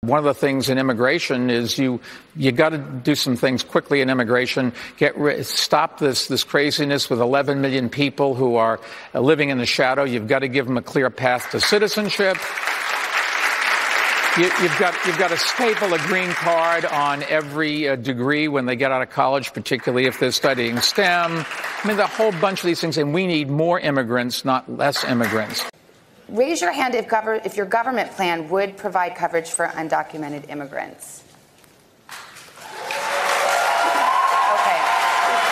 One of the things in immigration is you got to do some things quickly in immigration. Stop this craziness with 11 million people who are living in the shadow. You've got to give them a clear path to citizenship. You've got to staple a green card on every degree when they get out of college, particularly if they're studying STEM. I mean, the whole bunch of these things, and we need more immigrants, not less immigrants. Raise your hand if your government plan would provide coverage for undocumented immigrants. Okay.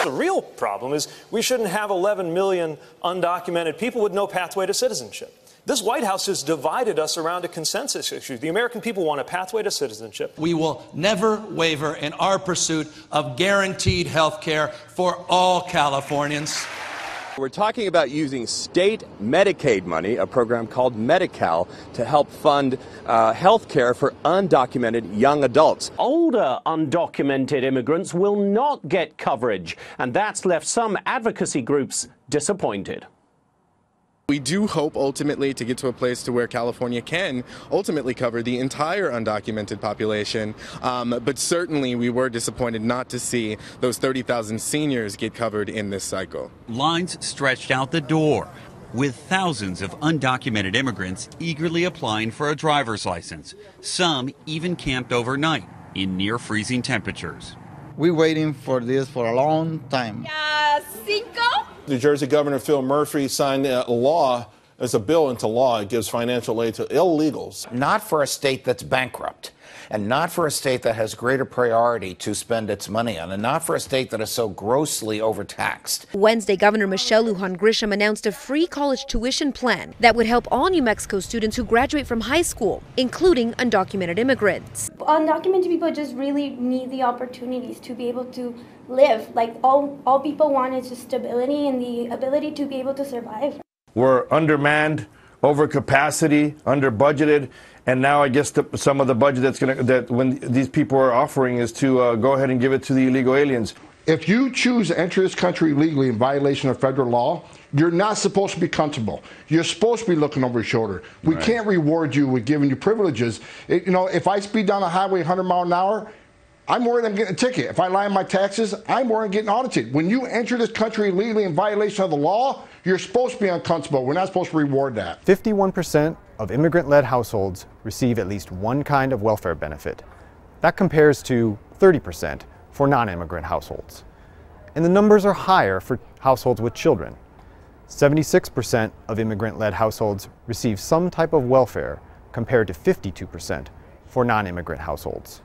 The real problem is we shouldn't have 11 million undocumented people with no pathway to citizenship. This White House has divided us around a consensus issue. The American people want a pathway to citizenship. We will never waver in our pursuit of guaranteed health care for all Californians. We're talking about using state Medicaid money, a program called Medi-Cal, to help fund health care for undocumented young adults. Older undocumented immigrants will not get coverage, and that's left some advocacy groups disappointed. We do hope ultimately to get to a place to where California can ultimately cover the entire undocumented population, but certainly we were disappointed not to see those 30,000 seniors get covered in this cycle. Lines stretched out the door, with thousands of undocumented immigrants eagerly applying for a driver's license. Some even camped overnight in near freezing temperatures. We're waiting for this for a long time. New Jersey Governor Phil Murphy signed a law as a bill into law. It gives financial aid to illegals. Not for a state that's bankrupt, and not for a state that has greater priority to spend its money on, and not for a state that is so grossly overtaxed. Wednesday, Governor Michelle Lujan Grisham announced a free college tuition plan that would help all New Mexico students who graduate from high school, including undocumented immigrants. Undocumented people just really need the opportunities to be able to live. Like all people want is just stability and the ability to be able to survive. We're undermanned, over capacity, under budgeted, and now I guess some of the budget that when these people are offering is to go ahead and give it to the illegal aliens. If you choose to enter this country illegally in violation of federal law, you're not supposed to be comfortable. You're supposed to be looking over your shoulder. We can't reward you with giving you privileges. If I speed down the highway 100 miles an hour, I'm worried I'm getting a ticket. If I lie on my taxes, I'm worried I'm getting audited. When you enter this country illegally in violation of the law, you're supposed to be uncomfortable. We're not supposed to reward that. 51% of immigrant-led households receive at least one kind of welfare benefit. That compares to 30% for non-immigrant households. And the numbers are higher for households with children. 76% of immigrant-led households receive some type of welfare compared to 52% for non-immigrant households.